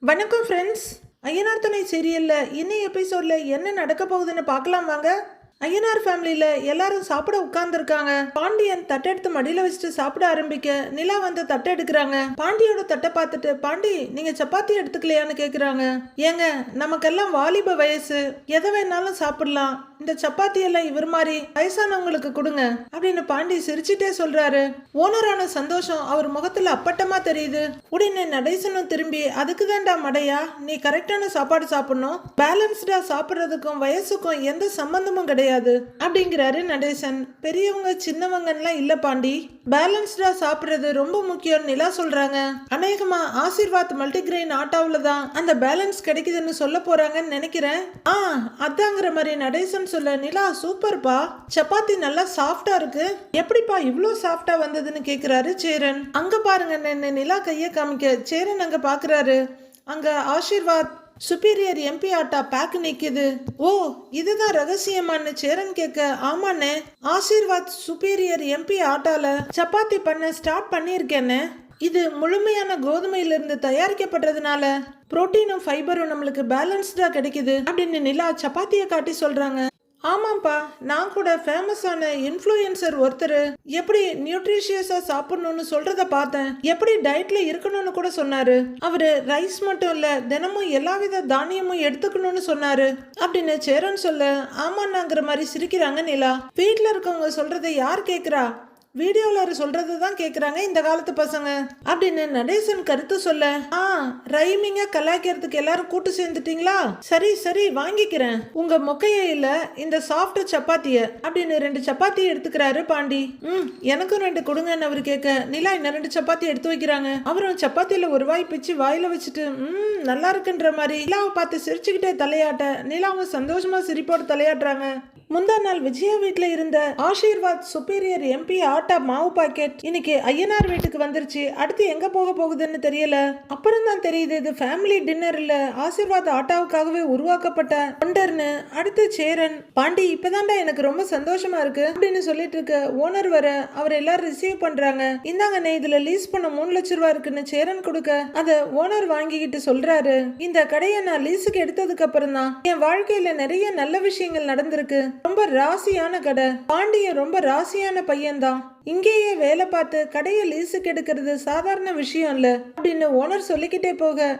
வணக்கம் ஃப்ரெண்ட்ஸ். ஐயனார் துணை சீரியல்ல இன்னும் எபிசோட்ல என்ன நடக்க போகுதுன்னு பார்க்கலாம் வாங்க. ஐயனார் ஃபேமிலியில எல்லாரும் சாப்பிட உட்கார்ந்துருக்காங்க. பாண்டியன் தட்டெடுத்து மடியில வச்சுட்டு சாப்பிட ஆரம்பிக்க நிலா வந்து தட்டை எடுக்கிறாங்க. பாண்டியோட தட்டை பார்த்துட்டு, பாண்டி நீங்க சப்பாத்தி எடுத்துக்கலையான்னு கேக்குறாங்க. ஏங்க நமக்கெல்லாம் வாலிப வயசு, எதை வேணாலும் சாப்பிடலாம், இந்த சப்பாத்தி எல்லாம் இவர் மாதிரி வயசானவங்களுக்கு கொடுங்க அப்படின்னு பாண்டி சிரிச்சுட்டே சொல்றாரு. ஓனரான சந்தோஷம் அவர் முகத்துல அப்பட்டமா தெரியுது. உடனே நடேசனும் திரும்பி, அதுக்கு தான்டா மடையா, நீ கரெக்டான சாப்பாடு சாப்பிடணும், பேலன்ஸ்டா சாப்பிட்றதுக்கும் வயசுக்கும் எந்த சம்பந்தமும் கிடையாது அப்படிங்கிறாரு நடேசன். பெரியவங்க சின்னவங்கலாம் இல்ல பாண்டி, பேலன்ஸ்டா சாப்பிடுறது ரொம்ப முக்கியம் நிலா சொல்றாங்க. அநேகமா ஆசீர்வாத் மல்டிகிரெயின் ஆட்டாவில தான் அந்த பேலன்ஸ் கிடைக்குதுன்னு சொல்ல போறாங்கன்னு நினைக்கிறேன். அதாங்கிற மாதிரி நடேசன் சொல்ல, நிலா சூப்பர்ப்பா, சப்பாத்தி நல்லா சாஃப்டா இருக்கு, எப்படிப்பா இவ்ளோ சாஃப்டா வந்ததுன்னு கேக்குறாரு சேரன். அங்க பாருங்க நிலா கைய காமிக்க சேரன் அங்க பாக்குறாரு. அங்க Aashirvaad superior MP atta pack நிக்குது. ஓ இதுதான் ரகசியமானு சேரன் கேட்க, ஆமாண்ணே, ஆசீர்வாத் சுப்பீரியர் எம்பி ஆட்டால சப்பாத்தி பண்ண ஸ்டார்ட் பண்ணியிருக்கேன்னு. இது முழுமையான கோதுமையிலிருந்து தயாரிக்கப்படுறதுனால புரோட்டீனும் ஃபைபரும் நம்மளுக்கு பேலன்ஸ்டா கிடைக்குது அப்படின்னு நிலா சப்பாத்தியை காட்டி சொல்றாங்க. ஆமாப்பா, நான் கூட ஃபேமஸான இன்ஃப்ளூயன்சர் ஒருத்தர் எப்படி நியூட்ரிஷியஸா சாப்பிடணும்னு சொல்றத பார்த்தேன், எப்படி டயட்ல இருக்கணும்னு கூட சொன்னாரு. அவரு ரைஸ் மட்டும் இல்ல, தினமும் எல்லாவித தானியமும் எடுத்துக்கணும்னு சொன்னாரு அப்படின்னு சேரன் சொல்ல, ஆமாண்ணாங்கிற மாதிரி சிரிக்கிறாங்க நிலா. வீட்டுல இருக்கவங்க சொல்றதை யார் கேக்குறா, வீடியோல சொல்றது தான் கேக்குறாங்க இந்த காலத்து பசங்க அப்படின்னு நடேசன் கருத்து சொல்ல, ரைமிங்க கலாய்க்கிறதுக்கு எல்லாரும் கூட்டு சேர்ந்துட்டீங்களா, சரி சரி வாங்கிக்கிறேன் உங்க மொக்கையில இந்த சாஃப்ட் சப்பாத்திய அப்படின்னு 2 சப்பாத்தி எடுத்துக்கிறாரு பாண்டி. எனக்கும் 2 கொடுங்கன்னு அவரு கேட்க, நிலா இன்னும் 2 சப்பாத்தி எடுத்து வைக்கிறாங்க. அவரும் சப்பாத்தியில ஒரு வாய் பிச்சு வாயில வச்சுட்டு நல்லா இருக்குன்ற மாதிரி நிலாவை பார்த்து சிரிச்சுக்கிட்டே தலையாட்ட, நிலாவும் சந்தோஷமா சிரிப்போடு தலையாட்டுறாங்க. முந்தா நாள் விஜயா வீட்டுல இருந்த ஆசீர்வாத் சுப்பீரியர் எம்பி ஆட்டா மாவு பாக்கெட் இன்னைக்கு ஐயனார் வீட்டுக்கு வந்துருச்சு. அடுத்து எங்க போக போகுதுன்னு தெரியல. அப்புறம் தான் தெரியுது இது ஃபேமிலி டின்னர் இல்ல, ஆசீர்வாத் ஆட்டாவுக்காகவே உருவாக்கப்பட்ட ஒண்டர்னு. அடுத்து சேரன், பாண்டி இப்பதான்டா எனக்கு ரொம்ப சந்தோஷமா இருக்கு அப்படின்னு சொல்லிட்டு இருக்க ஓனர் வர அவர் எல்லாரும் ரிசீவ் பண்றாங்க. இந்தாங்கண்ணே, இதுல லீஸ் பண்ண 3 லட்சம் ரூபாய் இருக்குன்னு சேரன் கொடுக்க அத ஓனர் வாங்கிக்கிட்டு சொல்றாரு, இந்த கடையை நான் லீஸுக்கு எடுத்ததுக்கு அப்புறம் தான் என் வாழ்க்கையில நிறைய நல்ல விஷயங்கள் நடந்திருக்கு. ரொம்ப ராசியான கடை, பாண்டிய ரொம்ப ராசியான பையன்தான், இங்கேயே வேலை பார்த்து கடையை லீஸுக்கு எடுக்கிறது சாதாரண விஷயம் இல்ல அப்படின்னு ஓனர் சொல்லிக்கிட்டே போக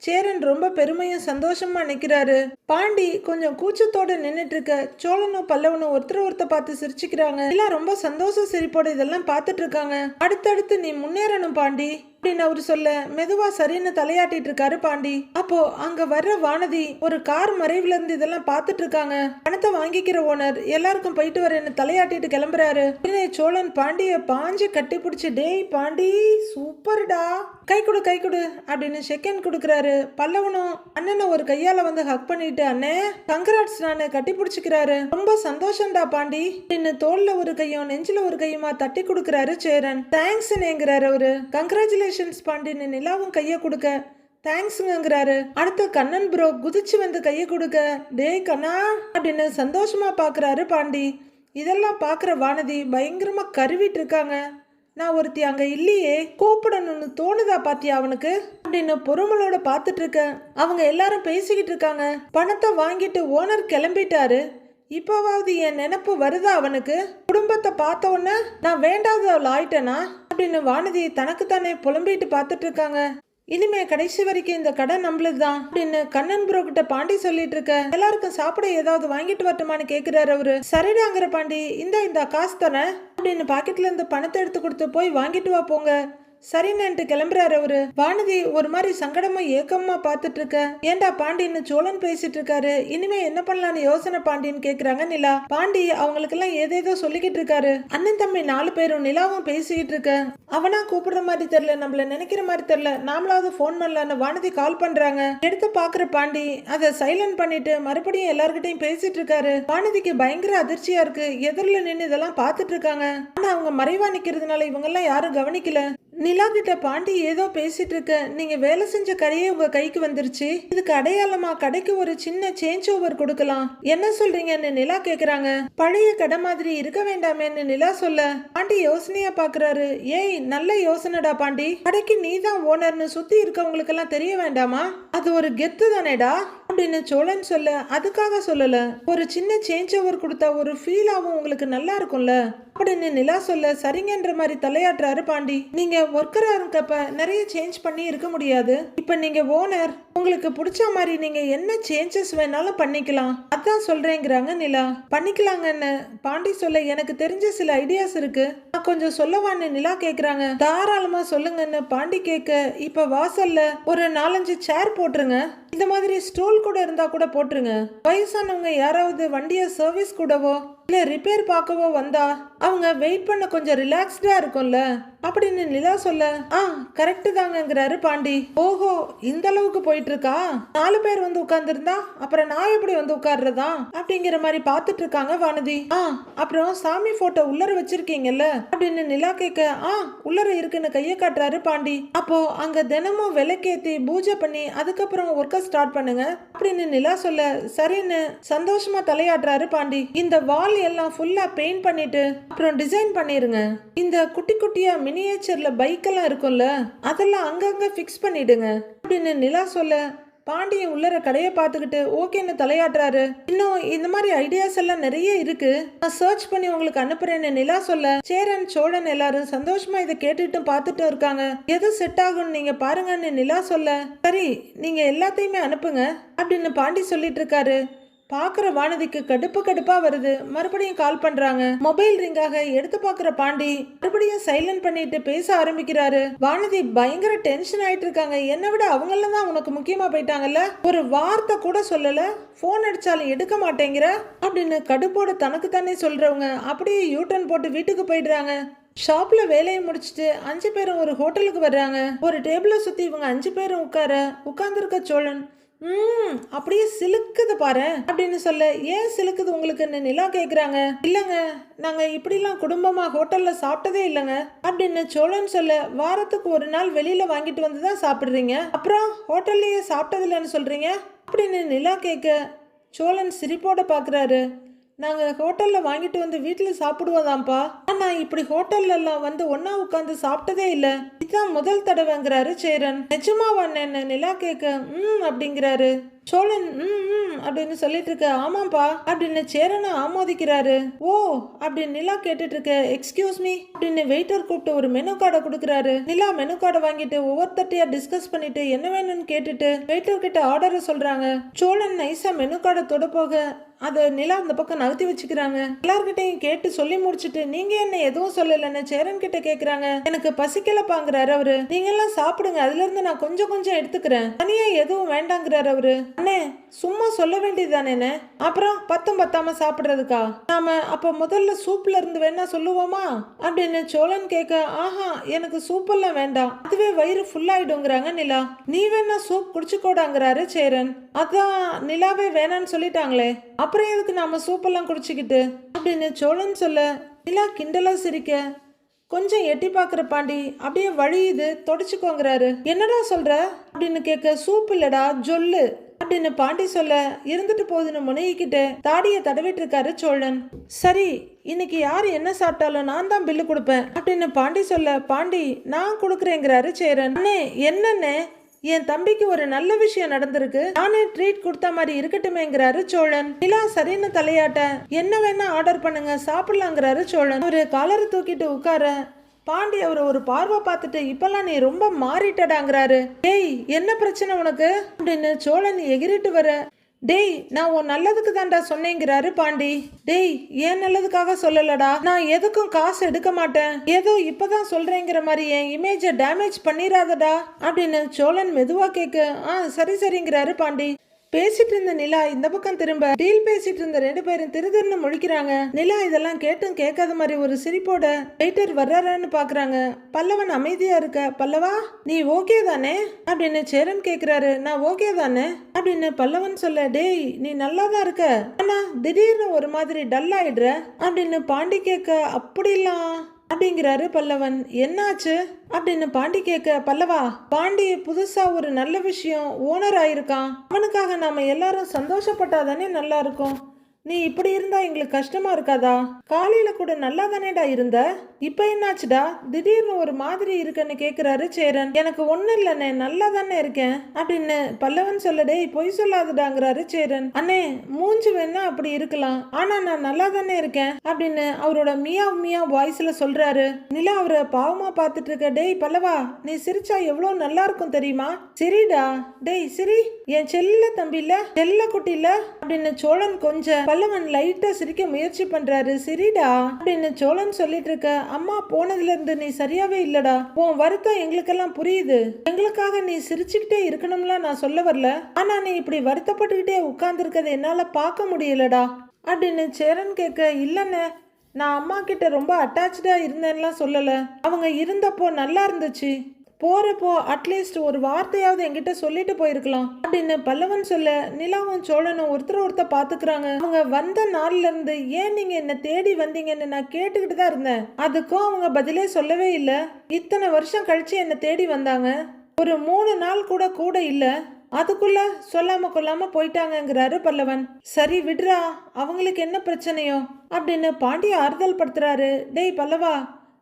சேரன் ரொம்ப பெருமையும் சந்தோஷமா நிக்கிறாரு. பாண்டி கொஞ்சம் கூச்சத்தோட நின்னுட்டு இருக்க சோழனும் பல்லவனும் ஒருத்தர் பார்த்து சிரிச்சுக்கிறாங்க. எல்லாம் ரொம்ப சந்தோஷ சிரிப்போட இதெல்லாம் பார்த்துட்டு இருக்காங்க. அடுத்தடுத்து நீ முன்னேறணும் பாண்டி அப்படின்னு அவரு சொல்ல மெதுவா சரின்னு தலையாட்டிட்டு இருக்காரு பாண்டி. அப்போ அங்க வர்ற வானதி ஒரு கார் மறைவுல இருந்து இதெல்லாம் பார்த்துட்டு இருக்காங்க. பணத்தை வாங்கிக்கிற ஓனர் எல்லாருக்கும் போயிட்டு வரேன்னு தலையாட்டிட்டு கிளம்புறாரு. சோழன் பாண்டிய பாஞ்சு கட்டி பிடிச்சு, டேய் பாண்டி சூப்பர்டா, கை கொடு அப்படின்னு செகண்ட் கொடுக்கறாரு. பல்லவனும் அண்ணனை ஒரு கையால வந்து ஹக் பண்ணிட்டு, அண்ணே கங்கராட்ஸ் நானு கட்டி பிடிச்சுக்கிறாரு, ரொம்ப சந்தோஷம்டா பாண்டி அப்படின்னு தோல்ல ஒரு கையும் நெஞ்சில ஒரு கையுமா தட்டி கொடுக்கறாரு சேரன். தேங்க்ஸ் நேங்கிறாரு அவரு. கங்க்ராச்சுலேஷன்ஸ் பாண்டின்னு நிலாவும் கைய கொடுக்க தேங்க்ஸ்ங்கிறாரு. அடுத்து கண்ணன் ப்ரோ குதிச்சு வந்து கைய கொடுக்க, டேய் கண்ணா அப்படின்னு சந்தோஷமா பாக்குறாரு பாண்டி. இதெல்லாம் பாக்குற வானதி பயங்கரமா கருவிட்டு இருக்காங்க. நான் ஒருத்தி அங்க இல்லையே, கூப்பிடணும்னு தோணுதா பாத்தியா அவனுக்கு அப்படின்னு பொறுமலோட பாத்துட்டு இருக்க. அவங்க எல்லாரும் பேசிக்கிட்டு இருக்காங்க. பணத்தை வாங்கிட்டு ஓனர் கிளம்பிட்டாரு. இப்போவாவது என் நினைப்பு வருதா அவனுக்கு, குடும்பத்தை பார்த்த உடனே நான் வேண்டாதவள் ஆயிட்டேனா அப்படின்னு வானதி தனக்கு தானே புலம்பிட்டு பார்த்துட்டு இருக்காங்க. இனிமே கடைசி வரைக்கும் இந்த கடை நம்மளுதுதான் அப்படின்னு கண்ணன் ப்ரோ கிட்ட பாண்டி சொல்லிட்டு இருக்க. எல்லாருக்கும் சாப்பிட ஏதாவது வாங்கிட்டு வரட்டுமான்னு கேக்குறாரு அவரு. சரிடாங்கிற பாண்டி, இந்த காசு தானே அப்படின்னு பாக்கெட்ல இருந்து பணத்தை எடுத்து கொடுத்து போய் வாங்கிட்டு வா போங்க சரின்னு கிளம்புறாரு அவரு. வானதி ஒரு மாதிரி சங்கடமா ஏக்கமா பாத்துட்டு இருக்க. ஏண்டா பாண்டின்னு சோழன் பேசிட்டு இருக்காரு, இனிமே என்ன பண்ணலான்னு யோசனை பாண்டின்னு கேக்குறாங்க நிலா. பாண்டி அவங்களுக்கு எல்லாம் ஏதேதோ சொல்லிக்கிட்டு இருக்காரு. அண்ணன் தம்பி 4 பேரும் நிலாவும் பேசிக்கிட்டு இருக்க. அவனா கூப்பிடுற மாதிரி தெரியல, நம்மள நினைக்கிற மாதிரி தெரியல, நாமளாவது போன் பண்ணலான்னு வானதி கால் பண்றாங்க. எடுத்து பாக்குற பாண்டி அதை சைலண்ட் பண்ணிட்டு மறுபடியும் எல்லார்கிட்டையும் பேசிட்டு இருக்காரு. வானதிக்கு பயங்கர அதிர்ச்சியா இருக்கு. எதிரில நின்று இதெல்லாம் பாத்துட்டு இருக்காங்க. ஆனா அவங்க மறைவா நிக்கிறதுனால இவங்க எல்லாம் யாரும் கவனிக்கல. நிலா கிட்ட பாண்டி ஏதோ பேசிட்டு இருக்க, நீங்க வேலை செஞ்ச கடையே உங்க கைக்கு வந்துருச்சு, இதுக்கு அடையாளமா கடைக்கு ஒரு சின்ன சேஞ்ச் ஓவர் கொடுக்கலாம், என்ன சொல்றீங்கன்னு நிலா கேக்குறாங்க. பழைய கடை மாதிரி இருக்க வேண்டாமேன்னு நிலா சொல்ல பாண்டி யோசனையா பாக்குறாரு. ஏய், நல்ல யோசனைடா பாண்டி, கடைக்கு நீ தான் ஓனர்னு சுத்தி இருக்கவங்களுக்கு எல்லாம் தெரிய வேண்டாமா, அது ஒரு கெத்து தானேடா அப்படின்னு சோழன் சொல்ல, அதுக்காக சொல்லல, ஒரு சின்ன சேஞ்ச் ஓவர் கொடுத்தா ஒரு ஃபீல் ஆகும், உங்களுக்கு நல்லா இருக்கும்ல அப்படின்னு நிலா சொல்ல, சரிங்கன்ற மாதிரி தலையாட்டுறாரு பாண்டி. நீங்க ஒர்க்கரா இருக்கப்ப நிறைய சேஞ்ச் பண்ணி இருக்க முடியாது, இப்ப நீங்க ஓனர், உங்களுக்கு பிடிச்ச மாதிரி நீங்க என்ன சேஞ்சஸ் வேணாலும் பண்ணிக்கலாம், அதான் சொல்றேங்கிறாங்க நிலா. பண்ணிக்கலாங்கன்னு பாண்டி சொல்ல, எனக்கு தெரிஞ்ச சில ஐடியாஸ் இருக்கு, நான் கொஞ்சம் சொல்லவான்னு நிலா கேக்குறாங்க. தாராளமா சொல்லுங்கன்னு பாண்டி கேட்க, இப்ப வாசல்ல ஒரு 4-5 சேர் போட்டுருங்க, இந்த மாதிரி ஸ்டூல் கூட இருந்தா கூட போட்டுருங்க, வயசானவங்க யாராவது வண்டியை சர்வீஸ் கூடவோ இல்ல ரிப்பேர் பார்க்கவோ வந்தா அவங்க வெயிட் பண்ண கொஞ்சம் ரிலாக்ஸ்டா இருக்கும்ல அப்படின்னு நிலா சொல்ல, கரெக்ட் தாங்கங்கிறாரு பாண்டி. ஓஹோ, இந்த அளவுக்கு போயிட்டு இருக்கா, 4 பேர் வந்து உட்கார்ந்துருந்தா அப்புறம் நான் எப்படி வந்து உட்கார்றதா அப்படிங்கிற மாதிரி பாத்துட்டு இருக்காங்க வானதி. அப்புறம் சாமி போட்டோ உள்ளர வச்சிருக்கீங்கல்ல அப்படின்னு நிலா கேட்க, உள்ளர இருக்குன்னு கையை காட்டுறாரு பாண்டி. அப்போ அங்க தினமும் விளக்கேத்தி பூஜை பண்ணி அதுக்கப்புறம் ஒர்க்க ஸ்டார்ட் பண்ணுங்க அப்படின்னு நிலா சொல்ல, சரின்னு சந்தோஷமா தலையாடுறாரு பாண்டி. இந்த வால் எல்லாம் ஃபுல்லா பெயிண்ட் பண்ணிட்டு அப்புறம் டிசைன் பண்ணிருங்க, இந்த குட்டி குட்டியா மினியேச்சர்ல பைக் எல்லாம் இருக்கும்ல அதெல்லாம் அங்கங்க ஃபிக்ஸ் பண்ணிடுங்க அப்படின்னு நிலா சொல்ல, பாண்டியன் உள்ளர கடையை பார்த்துக்கிட்டு ஓகேன்னு தலையாட்டுறாரு. இன்னும் இந்த மாதிரி ஐடியாஸ் எல்லாம் நிறைய இருக்கு, நான் சர்ச் பண்ணி உங்களுக்கு அனுப்புறேன்னு நிலா சொல்ல, சேரன் சோழன் எல்லாரும் சந்தோஷமா இதை கேட்டுட்டு பார்த்துட்டு இருக்காங்க. எது செட் ஆகும்னு நீங்க பாருங்கன்னு நிலா சொல்ல, சரி நீங்க எல்லாத்தையுமே அனுப்புங்க அப்படின்னு பாண்டி சொல்லிட்டு இருக்காரு. பாக்குற வானதிக்கு கடுப்பா வருது. மறுபடியும் கால் பண்றாங்க. மொபைல் ரிங்காக எடுத்து பாக்குற பாண்டி மறுபடியும் சைலண்ட் பண்ணிட்டு பேச ஆரம்பிக்கிறாரு. வானதி பயங்கர டென்ஷன் ஆயிட்டு இருக்காங்க. என்னை விட அவங்கள தான் உனக்கு முக்கியமா போயிட்டாங்கல்ல, ஒரு வார்த்தை கூட சொல்லல, போன் அடிச்சாலும் எடுக்க மாட்டேங்கிற அப்படின்னு கடுப்போட தனக்கு தானே சொல்றவங்க அப்படியே யூட்டர்ன் போட்டு வீட்டுக்கு போயிடுறாங்க. ஷாப்ல வேலையை முடிச்சுட்டு 5 பேரும் ஒரு ஹோட்டலுக்கு வர்றாங்க. ஒரு டேபிளை சுத்தி இவங்க 5 பேரும் உட்கார்ந்துருக்க சோழன், அப்படியே சிலுக்குது பாரு அப்படின்னு சொல்ல, ஏன் சிலுக்குது உங்களுக்குன்னு நிலா கேக்குறாங்க. இல்லங்க, நாங்க இப்படிலாம் குடும்பமா ஹோட்டல்ல சாப்பிட்டதே இல்லைங்க அப்படின்னு சோழன் சொல்ல, வாரத்துக்கு ஒரு நாள் வெளியில வாங்கிட்டு வந்து தான் சாப்பிடுறீங்க, அப்புறம் ஹோட்டல்லயே சாப்பிட்டது இல்லைன்னு சொல்றீங்க அப்படின்னு நிலா கேட்க, சோழன் சிரிப்போட பாக்குறாரு. நாங்க ஹோட்டல்ல வாங்கிட்டு வந்து வீட்டுல சாப்பிடுவோதாம்ப்பா, ஆனா இப்படி ஹோட்டல்ல எல்லாம் வந்து ஒன்னா உட்காந்து சாப்பிட்டதே இல்ல, இதுதான் முதல் தடவைங்கிறாரு சேரன். நிஜமாவா என்ன நிலா கேட்க, அப்படிங்கிறாரு. சோழன் அப்படின்னு சொல்லிட்டு இருக்க, ஆமாப்பா அப்படின்னு சேரனை ஆமோதிக்கிறாரு. ஓ அப்படின்னு நிலா கேட்டுட்டு இருக்க, எக்ஸ்கியூஸ் மீ அப்படின்னு வெயிட்டர் கூப்பிட்டு ஒரு மெனு கார்டை கொடுக்குறாரு. நிலா மெனு கார்டை வாங்கிட்டு ஒவ்வொருத்தட்டியா டிஸ்கஸ் பண்ணிட்டு என்ன வேணும்னு கேட்டுட்டு வெயிட்டர் கிட்ட ஆர்டரை சொல்றாங்க. சோழன் நைஸா மெனு கார்டை தொட போக அதை நிலா அந்த பக்கம் நகர்த்தி வச்சுக்கிறாங்க. எல்லார்கிட்டையும் கேட்டு சொல்லி முடிச்சுட்டு, நீங்க என்ன எதுவும் சொல்லலன்னு சேரன் கிட்ட கேக்குறாங்க. எனக்கு பசிக்கலப்பாங்கிறாரு அவரு. நீங்க எல்லாம் சாப்பிடுங்க, அதுல இருந்து நான் கொஞ்சம் கொஞ்சம் எடுத்துக்கிறேன், தனியா எதுவும் வேண்டாங்கிறாரு அவரு. அண்ணே சும்மா சொல்ல வேண்டியதுதானே, அப்புறம் பத்தாம சாப்பிடுறதுக்கா, நாம அப்ப முதல்ல சூப்ல இருந்து வேணா சொல்லுவோமா அப்படின்னு சோழன் கேட்க, எனக்கு சூப் எல்லாம் வேண்டாம், அதுவே வயிறு ஃபுல் ஆயிடுங்கிறாங்க நிலா. நீ வேணா சூப் குடிச்சுக்கோடாங்கிறாரு சேரன். அதான் நிலாவே வேணான்னு சொல்லிட்டாங்களே, அப்புறம் எதுக்கு நாம சூப்பெல்லாம் குடிச்சுக்கிட்டு அப்படின்னு சோழன் சொல்ல, நிலா கிண்டலா சிரிக்க, கொஞ்சம் எட்டி பாக்குற பாண்டி அப்படியே வழியுது, தொடச்சுக்கோங்கிறாரு. என்னடா சொல்ற அப்படின்னு கேட்க, சூப் இல்லடா ஜொல்லு அப்படின்னு பாண்டி சொல்ல, இருந்துட்டு போகுதுன்னு முனைகிட்டு தாடியை தடவிட்டு இருக்காரு சோழன். சரி இன்னைக்கு யாரு என்ன சாப்பிட்டாலும் நான் தான் பில்லு கொடுப்பேன் அப்படின்னு பாண்டி சொல்ல, பாண்டி நான் கொடுக்குறேங்கிறாரு சேரன். அண்ணே என்னன்னு, என் தம்பிக்கு ஒரு நல்ல விஷயம் நடந்திருக்கு, நானே ட்ரீட் கொடுத்த மாதிரி இருக்கட்டுமேங்கிறாரு சோழன். நிலா சரின்னு தலையாட்ட, என்ன வேணா ஆர்டர் பண்ணுங்க சாப்பிடலாங்கிறாரு சோழன். ஒரு காலரை தூக்கிட்டு உட்கார பாண்டி அவரை ஒரு பார்வை பார்த்துட்டு, இப்பெல்லாம் நீ ரொம்ப மாறிட்டடாங்கிறாரு. டேய் என்ன பிரச்சனை உனக்கு அப்படின்னு சோழன் எகிரிட்டு வர, டேய் நான் உன் நல்லதுக்கு தான்டா சொன்னேங்கிறாரு பாண்டி. டேய் ஏன் நல்லதுக்காக சொல்லலடா, நான் எதுக்கும் காசு எடுக்க மாட்டேன், ஏதோ இப்பதான் சொல்றேங்கிற மாதிரி என் இமேஜை டேமேஜ் பண்ணிராதடா அப்படின்னு சோழன் மெதுவா கேட்க, சரிங்கிறாரு பாண்டி. பேசிட்டு இருந்த நிலா இந்த பக்கம் திரும்ப டீல் பேசிட்டு இருந்த 2 பேரும் திருதிருன்னு முழிக்கிறாங்க. நிலா இதெல்லாம் கேட்டும் கேட்காத மாதிரி ஒரு சிரிப்போட வெயிட்டர் வர்றாரான்னு பாக்குறாங்க. பல்லவன் அமைதியா இருக்க, பல்லவா நீ ஓகே தானே அப்படின்னு சேரன் கேக்குறாரு. நான் ஓகே தானே அப்படின்னு பல்லவன் சொல்ல, டேய் நீ நல்லா தான் இருக்க, ஆனா திடீர்னு ஒரு மாதிரி டல் ஆயிடுற அப்படின்னு பாண்டி கேட்க, அப்படிலாம் அப்படிங்கிறாரு பல்லவன். என்னாச்சு அப்படின்னு பாண்டி கேட்க, பல்லவா, பாண்டி புதுசா ஒரு நல்ல விஷயம் ஓனர் ஆயிருக்கான். அவனுக்காக நாம எல்லாரும் சந்தோஷப்பட்டாதானே நல்லா இருக்கும். நீ இப்படி இருந்தா எங்களுக்கு கஷ்டமா இருக்காதா? காலையில கூட நல்லா தானேடா இருந்த, இப்ப என்னாச்சுடா திடீர்னு ஒரு மாதிரி இருக்குன்னு கேக்குறாரு சேரன். எனக்கு ஒண்ணு இல்லண்ணே, நல்லா தானே இருக்கேன் அப்படின்னு பல்லவன் சொல்லடே, பொய் சொல்லாதடாங்கிறாரு சேரன். அண்ணே, மூஞ்சி வேணா அப்படி இருக்கலாம், ஆனா நான் நல்லா தானே இருக்கேன் அப்படின்னு அவரோட மியா மியா வாய்ஸ்ல சொல்றாரு. நிலா அவரை பாவமா பார்த்துட்டு இருக்க. டேய் பல்லவா, நீ சிரிச்சா எவ்வளவு நல்லா இருக்கும் தெரியுமா? சிரிடா, டேய் சிரி, என் செல்ல தம்பி இல்ல, செல்ல குட்டி இல்ல அப்படின்னு சோழன் கொஞ்சம் பல்லவன் லைட்டா சிரிக்க முயற்சி பண்றாரு. சிரிடா அப்படின்னு சோழன் சொல்லிட்டு இருக்க. அம்மா போனதுல இருந்து நீ சரியாவே இல்லடா, உன் வருத்தம் எங்களுக்கெல்லாம் புரியுது. எங்களுக்காக நீ சிரிச்சுக்கிட்டே இருக்கணும்லாம் நான் சொல்ல வரல, ஆனா நீ இப்படி வருத்தப்பட்டுக்கிட்டே உட்கார்ந்து இருக்கதை என்னால பார்க்க முடியலடா அப்படின்னு சேரன் கேட்க. இல்லன்னு, நான் அம்மா கிட்ட ரொம்ப அட்டாச்சா இருந்தேன்லாம் சொல்லல, அவங்க இருந்தப்போ நல்லா இருந்துச்சு, போறப்போ அட்லீஸ்ட் ஒரு வார்த்தையாவது என்கிட்ட சொல்லிட்டு போயிருக்கலாம் அப்படின்னு பல்லவன் சொல்ல. நிலாவும் சோழனும் ஒருத்தர் பாத்துக்கிறாங்க. அவங்க வந்த நாள்ல இருந்து ஏன் நீங்க என்ன தேடி வந்தீங்கன்னு நான் கேட்டுக்கிட்டு தான் இருந்தேன். அதுக்கும் அவங்க பதிலே சொல்லவே இல்லை. இத்தனை வருஷம் கழிச்சு என்ன தேடி வந்தாங்க, ஒரு 3 நாள் கூட இல்ல, அதுக்குள்ள சொல்லாம கொல்லாம போயிட்டாங்கிறாரு பல்லவன். சரி விடுறா, அவங்களுக்கு என்ன பிரச்சனையோ அப்படின்னு பாண்டிய ஆறுதல் படுத்துறாரு. டேய் பல்லவா,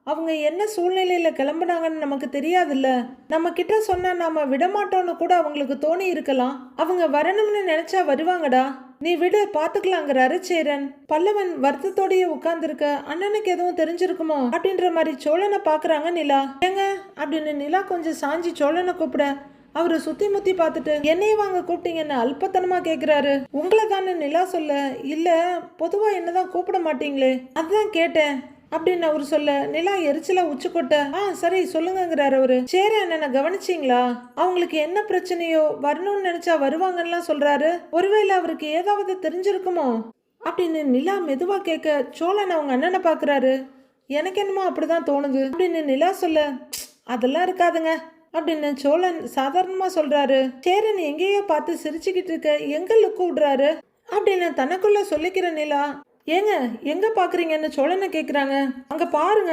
அவங்க என்ன சூழ்நிலையில கிளம்புனாங்கன்னு நமக்கு தெரியாதுல்ல, நம்ம கிட்ட சொன்னா நாம விடமாட்டோம்னு கூட அவங்களுக்கு தோணி இருக்கலாம். அவங்க வரணும்னு நினைச்சா வருவாங்கடா, நீ விடு, பாத்துக்கலாங்கிறாரு சேரன். பல்லவன் வருத்தத்தோடய உட்கார்ந்துருக்க. அண்ணனுக்கு எதுவும் தெரிஞ்சிருக்குமோ அப்படின்ற மாதிரி சோழனை பாக்குறாங்க நிலா. ஏங்க அப்படின்னு நிலா கொஞ்சம் சாஞ்சி சோழனை கூப்பிட, அவரு சுத்தி முத்தி பார்த்துட்டு என்னைய வாங்க கூப்பிட்டீங்கன்னு அல்பத்தனமா கேக்குறாரு. உங்களை தானே நிலா சொல்ல. இல்ல, பொதுவா என்னதான் கூப்பிட மாட்டீங்களே, அதுதான் கேட்டேன் அப்படின்னு அவரு சொல்ல. நிலா எரிச்சலா உச்சி கொட்ட. சரி சொல்லுங்கிறாரு அவரு. சரி அண்ணனை கவனிச்சிங்களா? அவங்களுக்கு என்ன பிரச்சனையோ, வரணும்னு நினைச்சா வருவாங்கன்னு சொல்றாரு. ஒருவேளை அவருக்கு ஏதாவது தெரிஞ்சிருக்குமோ அப்படின்னு நிலா மெதுவா கேட்க. சோழன் அவங்க அண்ணனை பாக்குறாரு. எனக்கு என்னமோ அப்படிதான் தோணுது அப்படின்னு நிலா சொல்ல. அதெல்லாம் இருக்காதுங்க அப்படின்னு சோழன் சாதாரணமா சொல்றாரு. சேரன் எங்கேயோ பார்த்து சிரிச்சுக்கிட்டு இருக்க. எங்க லுக்கு விடுறாரு அப்படின்னு தனக்குள்ள சொல்லிக்கிற நிலா. ஏங்க எங்க பாக்குறீங்கன்னு சோழனை கேக்குறாங்க. அங்க பாருங்க,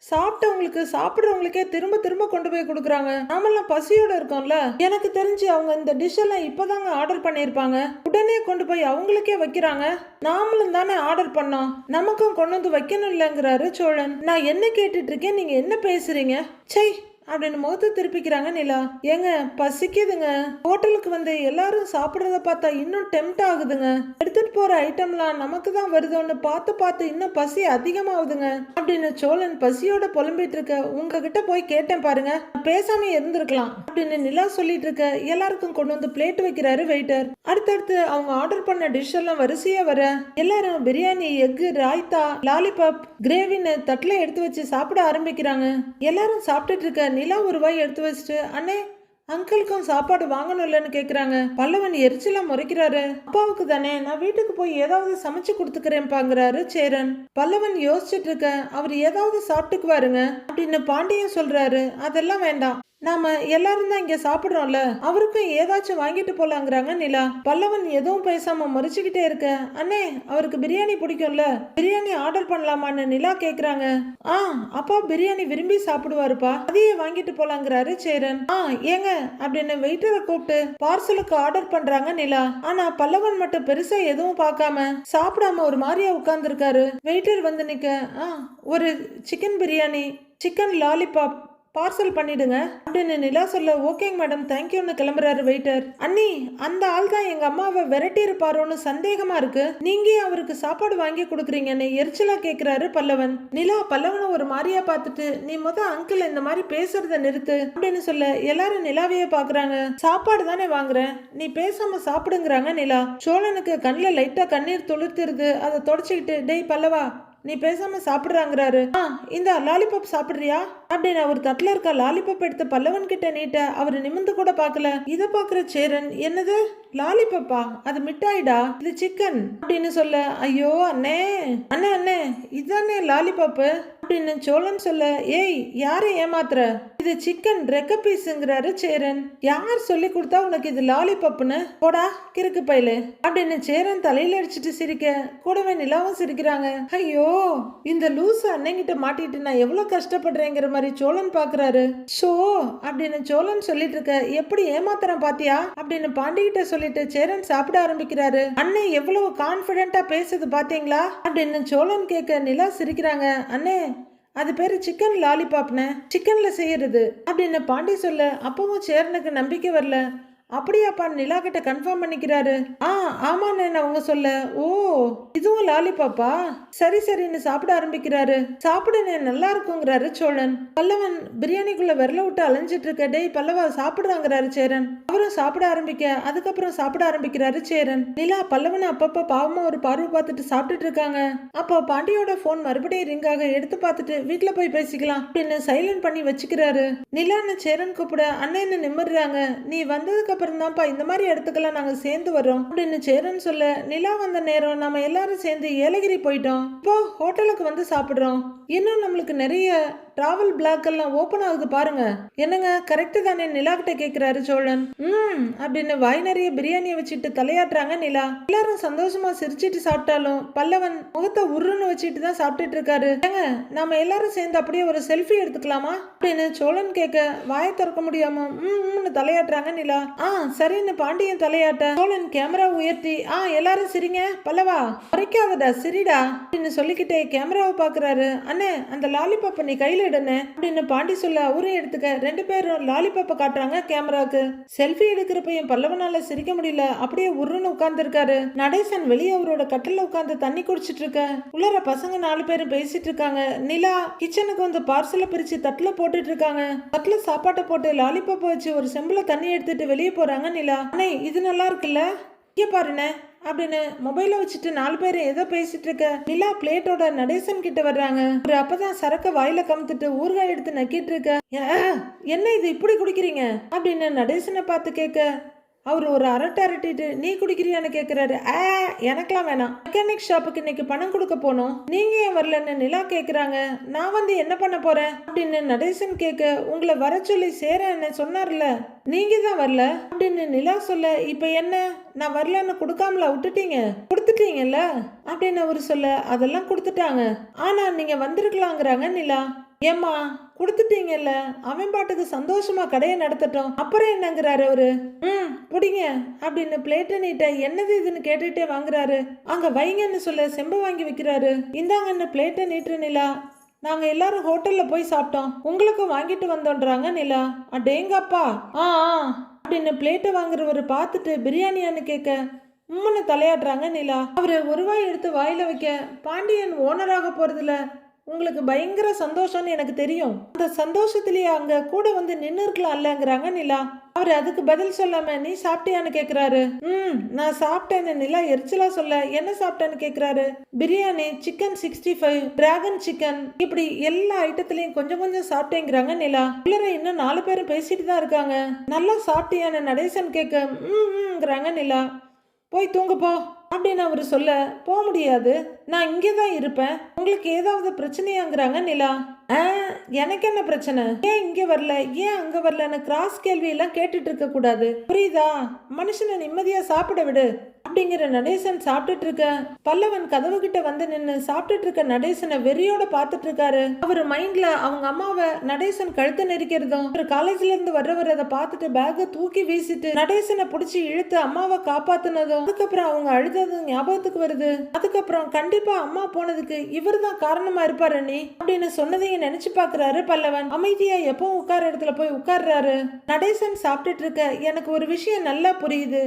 சாப்பிட்டவங்களுக்கு சாப்பிடுறவங்களுக்கே திரும்ப திரும்ப கொண்டு போய் கொடுக்குறாங்க. நாமெல்லாம் பசியோட இருக்கோம்ல, எனக்கு தெரிஞ்சு அவங்க இந்த டிஷ் எல்லாம் இப்பதாங்க ஆர்டர் பண்ணிருப்பாங்க, உடனே கொண்டு போய் அவங்களுக்கே வைக்கிறாங்க. நாமளும் தானே ஆர்டர் பண்ணோம், நமக்கும் கொண்டு வந்து வைக்கணும் இல்லைங்கிறாரு சோழன். நான் என்ன கேட்டுட்டு இருக்கேன், நீங்க என்ன பேசுறீங்க? சை அப்படின்னு முகத்தை திருப்பிக்கிறாங்க நிலா. ஏங்க பசிக்குதுங்க, ஹோட்டலுக்கு வந்து எல்லாரும் சாப்பிட்றத பார்த்தா இன்னும் டெம்ட் ஆகுதுங்க, எடுத்துட்டு போற ஐட்டம்லாம் நமக்கு தான் வருதோன்னு பார்த்து இன்னும் பசி அதிகமாகுதுங்க அப்படின்னு சோழன் பசியோட புலம்பிட்டு இருக்க. உங்ககிட்ட போய் கேட்டேன் பாருங்க, பேசாம இருந்திருக்கலாம் அப்படின்னு நிலா சொல்லிட்டு இருக்க. எல்லாருக்கும் கொண்டு வந்து பிளேட் வைக்கிறாரு வெயிட்டர். அடுத்தடுத்து அவங்க ஆர்டர் பண்ண டிஷ் எல்லாம் வரிசையா வர எல்லாரும் பிரியாணி, எக்கு, ராய்த்தா, லாலிபாப், கிரேவின்னு தட்டுல எடுத்து வச்சு சாப்பிட ஆரம்பிக்கிறாங்க. எல்லாரும் சாப்பிட்டுட்டு இருக்க. நிலா ஒரு வாய் எடுத்து வச்சுட்டு, அண்ணே அங்கிளுக்கும் சாப்பாடு வாங்கணும்லன்னு கேக்குறாங்க. பல்லவன் எரிச்சலா முறைக்கிறாரு. அப்பாவுக்கு தானே, நான் வீட்டுக்கு போய் ஏதாவது சமைச்சு கொடுத்துக்கிறேன்பாங்கிறாரு சேரன். பல்லவன் யோசிச்சுட்டு இருக்க. அவர் ஏதாவது சாப்பிட்டுக்குவாருங்க அப்படின்னு பாண்டியன் சொல்றாரு. அதெல்லாம் வேண்டாம், நாம எல்லாரும் தான் இங்க சாப்பிடுறோம்ல, அவருக்கும் ஏதாச்சும் வாங்கிட்டு போலாங்கிறாங்க நிலா. பல்லவன் எதுவும் பேசாம முறைச்சுக்கிட்டே இருக்க. அண்ணே அவருக்கு பிரியாணி பிடிக்கும்ல, பிரியாணி ஆர்டர் பண்ணலாமான்னு நிலா கேக்குறாங்க. அப்பா பிரியாணி விரும்பி சாப்பிடுவாருப்பா, அதையே வாங்கிட்டு போலாங்கிறாரு சேரன். ஏங்க அப்படின்னு வெயிட்டரை கூப்பிட்டு பார்சலுக்கு ஆர்டர் பண்றாங்க நிலா. ஆனா பல்லவன் மட்டும் பெருசா எதுவும் பார்க்காம சாப்பிடாம ஒரு மாதிரியா உட்கார்ந்து இருக்காரு. வெயிட்டர் வந்து நிக்க, ஒரு chicken biryani, chicken lollipop parcel பண்ணிடுங்க அப்படின்னு நிலா சொல்ல. ஓகேங்க மேடம், தேங்க்யூன்னு கிளம்புறாரு வெயிட்டர். அண்ணி அந்த ஆள் தான் எங்க அம்மாவை விரட்டி இருப்பாரோன்னு சந்தேகமா இருக்கு, நீங்க அவருக்கு சாப்பாடு வாங்கி கொடுக்குறீங்கன்னு எரிச்சலா கேக்குறாரு பல்லவன். நிலா பல்லவனை ஒரு மாதிரியா பார்த்துட்டு, நீ அங்கிள் இந்த மாதிரி பேசுறத நிறுத்து அப்படின்னு சொல்ல. எல்லாரும் நிலாவையே பாக்குறாங்க. சாப்பாடு தானே வாங்குறேன், நீ பேசாம சாப்பிடுங்கிறாங்க நிலா. சோழனுக்கு கண்ணில் லைட்டா கண்ணீர் துளிர்த்திருது. அதை தொடச்சிக்கிட்டு, டேய் பல்லவா நீ பேசாம சாப்பிடுறாங்கிறாரு. இந்த லாலிபாப் சாப்பிடுறியா அப்படின்னு அவர் தட்டுல இருக்க லாலிபப் எடுத்து பல்லவன் கிட்ட நீட்ட அவர் நிமிந்து கூட பார்க்கல. இத பாக்குற சேரன், என்னது லாலிபப்பா, அது மிட்டாய்டா, இது சிக்கன் அப்படின்னு சொல்ல, ஐயோ அண்ணே அண்ணே அண்ணே இதானே லாலிபப்பு அப்படின்னு சோழன் சொல்ல, ஏய் யாரை ஏமாத்துற, இது சிக்கன் ரெக்க பீஸுங்கிறாரு சேரன். யார் சொல்லி கொடுத்தா உனக்கு இது லாலிபப்னு, போடா கிறுக்கு பையலு அப்படின்னு சேரன் தலையில அடிச்சுட்டு சிரிக்க, கூடவே நிலாவும் சிரிக்கிறாங்க. ஐயோ இந்த லூசு அண்ணங்கிட்ட மாட்டிட்டு நான் எவ்வளவு கஷ்டப்படுறேங்கிற மாதிரி சோழன் பாக்குறாரு. ஷோ அப்படின்னு சோழன் சொல்லிட்டு இருக்க, எப்படி ஏமாத்துறேன் பாத்தியா அப்படின்னு பாண்டிகிட்ட சொல்லிட்டு சேரன் சாப்பிட ஆரம்பிக்கிறாரு. அண்ணே எவ்வளவு கான்பிடென்டா பேசுது பாத்தீங்களா அப்படின்னு சோழன் கேட்க நிலா சிரிக்கிறாங்க. அண்ணே அது பேரு சிக்கன் லாலிபாப்னு, சிக்கன்ல செய்யறது அப்படின்னு பாண்டி சொல்ல, அப்பவும் சேரனுக்கு நம்பிக்கை வரல. அப்படியாப்பா நிலா கிட்ட கன்ஃபார்ம் பண்ணிக்கிறாரு. ஆமாண்ணே அவங்க சொல்ல, ஓ இதுவும் லாலிபாப்பா, சரி சரின்னு சாப்பிட ஆரம்பிக்கிறாரு. சாப்பிடுனே நல்லா இருக்குங்கிறாரு சோழன். பல்லவன் பிரியாணிக்குள்ள விரல விட்டு அலைஞ்சிட்டு இருக்க, டேய் பல்லவா சாப்பிடுறாங்கிறாரு சேரன். அவரும் சாப்பிட ஆரம்பிக்க, அதுக்கப்புறம் சாப்பிட ஆரம்பிக்கிறாரு சேரன். நிலா பல்லவன் அப்பப்ப பாவமா ஒரு பார்வை பார்த்துட்டு சாப்பிட்டுட்டு இருக்காங்க. அப்போ பாண்டியோட போன் மறுபடியும் ரிங் ஆக, எடுத்து பார்த்துட்டு வீட்டுல போய் பேசிக்கலாம் அப்படின்னு சைலண்ட் பண்ணி வச்சுக்கிறாரு. நிலான்னு சேரன் கூப்பிட, அண்ணன்னு நிம்மறாங்க. நீ வந்ததுக்கு அப்புறம் தான்ப்பா இந்த மாதிரி இடத்துக்கெல்லாம் நாங்க சேர்ந்து வரோம் அப்படின்னு சேரன் சொல்ல, நிலா வந்த நேரம் நம்ம எல்லாரும் சேர்ந்து ஏலகிரி போயிட்டோம், இப்போ ஹோட்டலுக்கு வந்து சாப்பிடுறோம். இன்னும் நம்மளுக்கு நிறைய டிராவல் பிளாக் எல்லாம் ஓபன் ஆகுது பாருங்க. என்னங்க கரெக்ட் தானே நிலா கிட்ட கேக்குறாரு சோழன். அப்படின்னு வாய் நிறைய பிரியாணியை வச்சுட்டு தலையாட்டுறாங்க நிலா. எல்லாரும் சந்தோஷமா சிரிச்சிட்டு சாப்பிட்டாலும் பல்லவன் முகத்தை உருன்னு வச்சுட்டு தான் சாப்பிட்டுட்டு இருக்காரு. ஏங்க நாம எல்லாரும் சேர்ந்து அப்படியே ஒரு செல்ஃபி எடுத்துக்கலாமா அப்படின்னு சோழன் கேட்க, வாயை திறக்க முடியாம தலையாட்டுறாங்க நிலா. சரின்னு பாண்டியன் தலையாட்ட, சோழன் கேமரா உயர்த்தி, எல்லாரும் சிரிங்க பல்லவா, குறைக்காதடா சிரிடா அப்படின்னு சொல்லிக்கிட்டே கேமராவை பாக்குறாரு. அண்ணே அந்த லாலிபாப்பை நீ கையில இடனே அப்படின்னு பாண்டி சொல்ல, அவரும் எடுத்துக்க. ரெண்டு பேரும் லாலிபாப்பை காட்டுறாங்க கேமராக்கு. செல்ஃபி எடுக்கிறப்பையும் பல்லவனால சிரிக்க முடியல, அப்படியே உருன்னு உட்கார்ந்து இருக்காரு. நடேசன் வெளியே அவரோட கட்டில உட்கார்ந்து தண்ணி குடிச்சிட்டு இருக்க, உள்ளர பசங்க 4 பேரும் பேசிட்டு இருக்காங்க. நிலா கிச்சனுக்கு வந்து பார்சலை பிரிச்சு தட்டுல போட்டுட்டு இருக்காங்க. தட்டுல சாப்பாட்டை போட்டு லாலிபாப்பை வச்சு ஒரு செம்புல தண்ணி எடுத்துட்டு வெளியே போறாங்க நிலா. அண்ணே இது நல்லா இருக்குல்ல, இங்க பாருண்ணே அப்படின்னு மொபைல வச்சுட்டு 4 பேரும் ஏதோ பேசிட்டு இருக்க, நிலா பிளேட்டோட நடேசன் கிட்ட வர்றாங்க. ஒரு அப்பதான் சரக்க வாயில கமுத்துட்டு ஊறுகாய் எடுத்து நக்கிட்டு இருக்க, என்ன இது இப்படி குடிக்கிறீங்க அப்படின்னு நடேசனை பார்த்து கேட்க, அவர் ஒரு அரட்டை அரட்டிட்டு, நீ குடிக்கிறியான்னு கேட்கிறாரு. எனக்கெல்லாம் வேணாம், மெக்கானிக் ஷாப்புக்கு இன்னைக்கு பணம் கொடுக்க போனோம், நீங்க ஏன் வரலன்னு நிலா கேக்குறாங்க. நான் வந்து என்ன பண்ண போறேன் அப்படின்னு நடேசன் கேட்க, உங்களை வர சொல்லி சேர என்ன சொன்னார்ல, நீங்க தான் வரல அப்படின்னு நிலா சொல்ல, இப்ப என்ன நான் வரலன்னு கொடுக்காமல விட்டுட்டீங்க, கொடுத்துட்டீங்கல்ல அப்படின்னு அவரு சொல்ல, அதெல்லாம் கொடுத்துட்டாங்க, ஆனா நீங்க வந்திருக்கலாங்கிறாங்க நிலா. ஏம்மா கொடுத்துட்டீங்கல்ல, அவன் பாட்டுக்கு சந்தோஷமா கடையை நடத்தட்டும், அப்புறம் என்னங்கிறாரு அவரு. புடிங்க அப்படின்னு பிளேட்டை நீட்ட, என்னது இதுன்னு கேட்டுட்டே வாங்குறாரு. அங்க வைங்கன்னு சொல்ல செம்பு வாங்கி வைக்கிறாரு. இந்தாங்கன்னு பிளேட்டை நீட்டுற நிலா. நாங்க எல்லாரும் ஹோட்டல்ல போய் சாப்பிட்டோம், உங்களுக்கும் வாங்கிட்டு வந்தோன்றாங்க நிலா. அடேங்கப்பா அப்படின்னு பிளேட்டை வாங்குறவரு பார்த்துட்டு பிரியாணியான்னு கேட்க, உம்முன்னு தலையாடுறாங்க நிலா. அவரு ஒரு வாய் எடுத்து வாயில வைக்க, பாண்டியன் ஓனராக போறதுல உங்களுக்கு பயங்கர சந்தோஷம்னு எனக்கு தெரியும், அந்த சந்தோஷத்திலேயே அங்க கூட வந்து நின்று இருக்கலாம்லங்கிறாங்க நிலா. அவரு அதுக்கு பதில் சொல்லாம, நீ சாப்பிட்டியான்னு கேக்குறாரு. நான் சாப்பிட்டேன்னு நிலா எரிச்சலா சொல்ல, என்ன சாப்பிட்டேன்னு கேக்குறாரு. பிரியாணி, சிக்கன் 65, டிராகன் சிக்கன், இப்படி எல்லா ஐட்டத்திலையும் கொஞ்சம் கொஞ்சம் சாப்பிட்டேங்கிறாங்க நிலா. உள்ளர இன்னும் 4 பேரும் பேசிட்டு தான் இருக்காங்க. நல்லா சாப்பிட்டியான்னு நடேசன் கேட்க, நிலா. போய் தூங்க போ அப்படின்னு அவரு சொல்ல, போக முடியாது, நான் இங்கேதான் இருப்பேன், உங்களுக்கு ஏதாவது பிரச்சனையாங்கிறாங்க நிலா. எனக்கு என்ன பிரச்சனை, ஏன் இங்க வரல ஏன் அங்க வரலன்னு கிராஸ் கேள்வி எல்லாம் கேட்டுட்டு இருக்க கூடாது, புரியுதா, மனுஷனை நிம்மதியா சாப்பிட விடு அப்படிங்கிற நடேசன் சாப்பிட்டுட்டு இருக்க, பல்லவன் கதவு கிட்ட வந்து நின்று சாப்பிட்டுட்டு இருக்க நடேசனை வெறியோட பார்த்துட்டு இருக்காரு. அவரு மைண்ட்ல அவங்க அம்மாவை நடேசன் கழுத்து நெரிக்கிறதும், ஒரு காலேஜ்ல இருந்து வர்றவர் அதை பார்த்துட்டு பேக தூக்கி வீசிட்டு நடேசனை பிடிச்சி இழுத்து அம்மாவை காப்பாத்துனதும், அதுக்கப்புறம் அவங்க அழுததும் ஞாபகத்துக்கு வருது. அதுக்கப்புறம் கண்டிப்பா அம்மா போனதுக்கு இவர் தான் காரணமா இருப்பாரு நீ அப்படின்னு சொன்னதையும் நினைச்சு பாக்குறாரு பல்லவன். அமைதியா எப்போ உட்கார இடத்துல போய் உட்கார்றாரு. நடேசன் சாப்பிட்டுட்டு இருக்க, எனக்கு ஒரு விஷயம் நல்லா புரியுது,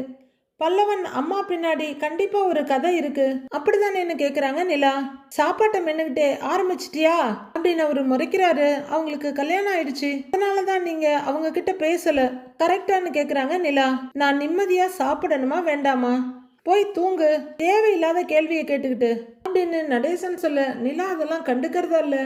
பல்லவன் அம்மா பின்னாடி கண்டிப்பா ஒரு கதை இருக்கு, அப்படிதானேன்னு கேக்குறாங்க நிலா. சாப்பாட்டை மென்னுகிட்டே ஆரம்பிச்சிட்டியா அப்படின்னு அவரு முறைக்கிறாரு. அவங்களுக்கு கல்யாணம் ஆயிடுச்சு, அதனாலதான் நீங்க அவங்க கிட்ட பேசல கரெக்டான்னு கேக்குறாங்க நிலா. நான் நிம்மதியா சாப்பிடணுமா வேண்டாமா, போய் தூங்கு, தேவையில்லாத கேள்வியை கேட்டுக்கிட்டு அப்படின்னு நடேசன் சொல்ல, நிலா அதெல்லாம் கண்டுக்கிறதா இல்ல,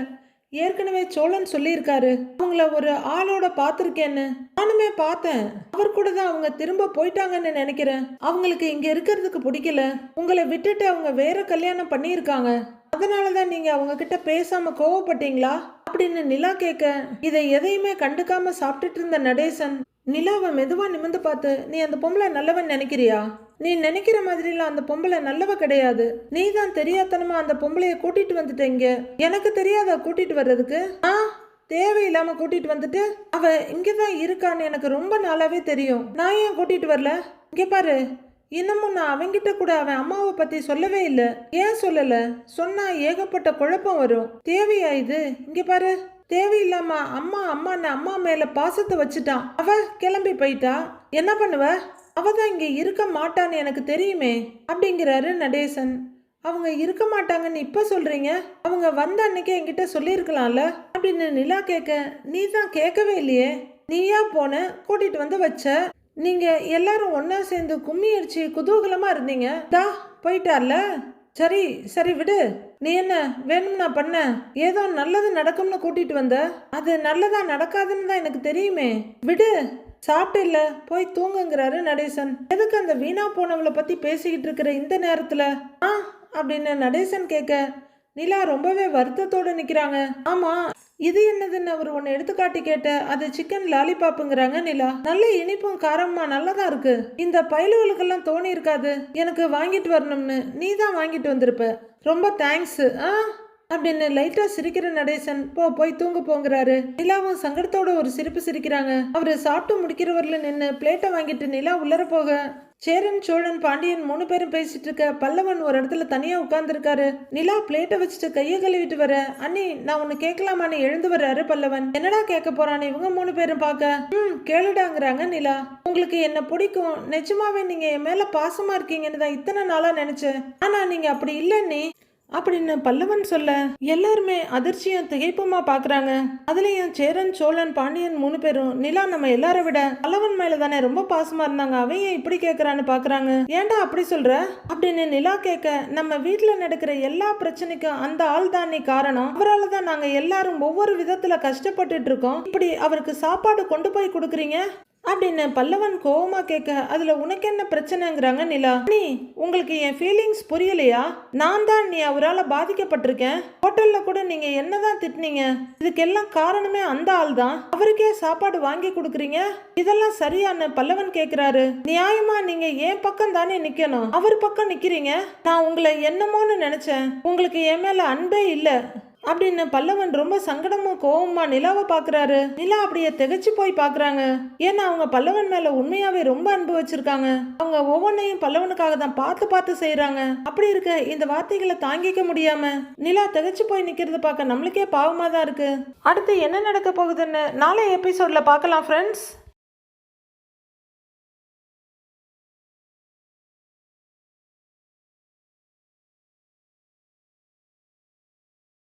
ஏற்கனவே சோழன் சொல்லியிருக்காரு அவங்கள ஒரு ஆளோட பார்த்துருக்கேன்னு. நானுமே பார்த்தேன். அவர் கூட தான் அவங்க திரும்ப போயிட்டாங்கன்னு நினைக்கிறேன். அவங்களுக்கு இங்க இருக்கிறதுக்கு பிடிக்கல. உங்களை விட்டுட்டு அவங்க வேற கல்யாணம் பண்ணியிருக்காங்க. அதனாலதான் நீங்க அவங்க கிட்ட பேசாம கோவப்பட்டீங்களா அப்படின்னு நிலா கேட்க, இதை எதையுமே கண்டுக்காம சாப்பிட்டுட்டு இருந்த நடேசன் நிலாவை மெதுவா நிமிந்து பார்த்து, நீ அந்த பொம்பளை நல்லவன் நினைக்கிறியா? நீ நினைக்கிற மாதிரிலாம் அந்த பொம்பளை நல்லவ கிடையாது. நீ தான் தெரியாதனமா அந்த பொம்பளைய கூட்டிட்டு வந்துட்டீங்க. எனக்கு தெரியாத கூட்டிட்டு வர்றதுக்கு. தேவையில்லாம கூட்டிட்டு வந்துட்டு அவ இங்கதான் இருக்கான்னு எனக்கு ரொம்ப நாளாவே தெரியும். நான் ஏன் கூட்டிட்டு வரல? இங்க பாரு, இன்னமும் நான் அவங்கிட்ட கூட அவன் அம்மாவை பத்தி சொல்லவே இல்லை. ஏன் சொல்லல? சொன்னா ஏகப்பட்ட குழப்பம் வரும். தேவையா இது? இங்க பாரு, தேவையில்லாம அம்மா மேல பாசத்தை வச்சுட்டான். அவ கிளம்பி போயிட்டா. என்ன பண்ணுவ? அவதான் இங்க இருக்க மாட்டான்னு எனக்கு தெரியுமே அப்படிங்கிறாரு நடேசன். அவங்க இருக்க மாட்டாங்கன்னு இப்ப சொல்றீங்க? அவங்க வந்த அன்னைக்கே என்கிட்ட சொல்லியிருக்கலாம்ல அப்படின்னு நிலா கேட்க, நீ தான் கேட்கவே இல்லையே. நீயா போன கூட்டிட்டு வந்து வச்ச. நீங்க எல்லாரும் ஒன்னா சேர்ந்து கும்மி அடிச்சு குதூகலமா இருந்தீங்க. போயிட்டார்ல. சரி சரி விடு. நீ என்ன வேணும்னா பண்ண? ஏதோ நல்லது நடக்கும்னு கூட்டிட்டு வந்த. அது நல்லதா நடக்காதுன்னு தான் எனக்கு தெரியுமே. விடு. சாப்பிட்டு இல்ல, போய் தூங்குங்கிறாரு நடேசன். எதுக்கு அந்த வீணா போனவளை பத்தி பேசிக்கிட்டு இருக்கிற இந்த நேரத்துல அப்படின்னு நடேசன் கேட்க, நிலா ரொம்பவே வருத்தத்தோட நிக்கிறாங்க. ஆமா, இது என்னதுன்னு அவர் ஒன்னு எடுத்துக்காட்டி கேட்ட, அது சிக்கன் லாலிபாப்புங்கிறாங்க நிலா. நல்ல இனிப்பும் காரமா நல்லதா இருக்கு. இந்த பயலுகளுக்கெல்லாம் தோணி இருக்காது எனக்கு வாங்கிட்டு வரணும்னு. நீ தான் வாங்கிட்டு வந்திருப்ப. ரொம்ப தேங்க்ஸ் அப்படின்னு லைட்டா சிரிக்கிற நடேசன் போய் தூங்க போங்கிறாரு. நிலாவும் சங்கடத்தோட ஒரு சிரிப்பு சிரிக்கிறாங்க. அவரு சாப்பிட்டு முடிக்கிறவர்ல நின்று பிளேட்டை வாங்கிட்டு நிலா உள்ளர போக, சேரன் சோழன் பாண்டியன் 3 பேரும் பேசிட்டு இருக்க. பல்லவன் ஒரு இடத்துல தனியா உட்கார்ந்துருக்காரு. நிலா பிளேட்டை வச்சுட்டு கையை கழுவிட்டு வர, அண்ணி நான் ஒன்னு கேட்கலாமான்னு எழுந்து வர்றாரு பல்லவன். என்னடா கேட்க போறான்னு இவங்க 3 பேரும் பார்க்க, கேளுடாங்கிறாங்க நிலா. உங்களுக்கு என்ன பிடிக்கும், நிஜமாவே நீங்க என் மேல பாசமா இருக்கீங்கன்னு தான் இத்தனை நாளா நினைச்சேன். ஆனா நீங்க அப்படி இல்லைன்னே அப்படின்னு பல்லவன் சொல்ல, எல்லாருமே அதிர்ச்சியும் திகைப்புமா பாக்குறாங்க. அதுலயும் சேரன் சோழன் பாண்டியன் 3 பேரும் நிலா நம்ம எல்லார விட பல்லவன் மேல தானே ரொம்ப பாசமா இருந்தாங்க, அவன் ஏன் இப்படி கேக்குறான்னு பாக்குறாங்க. ஏன்டா அப்படி சொல்ற அப்படின்னு நிலா கேட்க, நம்ம வீட்டுல நடக்கிற எல்லா பிரச்சனைக்கும் அந்த ஆள் தான் நீ காரணம். அவரால் தான் நாங்க எல்லாரும் ஒவ்வொரு விதத்துல கஷ்டப்பட்டுட்டு இருக்கோம். இப்படி அவருக்கு சாப்பாடு கொண்டு போய் கொடுக்குறீங்க அப்படின்னு பல்லவன் கோவமா கேட்க, அதுல உனக்கு என்ன பிரச்சனைங்கிறாங்க நிலா. நீ உங்களுக்கு என் ஃபீலிங்ஸ் புரியலையா? நான் தான் நீ அவரால் பாதிக்கப்பட்டிருக்கேன். ஹோட்டல்ல கூட நீங்க என்னதான் திட்டினீங்க. இதுக்கெல்லாம் காரணமே அந்த ஆள் தான். அவருக்கே சாப்பாடு வாங்கி கொடுக்குறீங்க. இதெல்லாம் சரியான்னு பல்லவன் கேக்குறாரு. நியாயமா நீங்க என் பக்கம் தானே நிக்கணும், அவர் பக்கம் நிக்கிறீங்க. நான் உங்களை என்னமோன்னு நினைச்சேன். உங்களுக்கு என் மேல அன்பே இல்லை அப்படின்னு பல்லவன் ரொம்ப சங்கடமும் கோவமா நிலாவை பாக்குறாரு. நிலா அப்படியே திகைச்சு போய் பாக்குறாங்க. ஏன்னா அவங்க பல்லவன் மேல உண்மையாவே ரொம்ப அன்பு வச்சிருக்காங்க. அவங்க ஒவ்வொன்னையும் பல்லவனுக்காக தான் பார்த்து பார்த்து செய்யறாங்க. அப்படி இருக்க இந்த வார்த்தைகளை தாங்கிக்க முடியாம நிலா திகைச்சு போய் நிக்கிறத பார்க்க நம்மளுக்கே பாவமா தான் இருக்கு. அடுத்து என்ன நடக்க போகுதுன்னு நாளை எபிசோட்ல பார்க்கலாம் ஃப்ரெண்ட்ஸ்.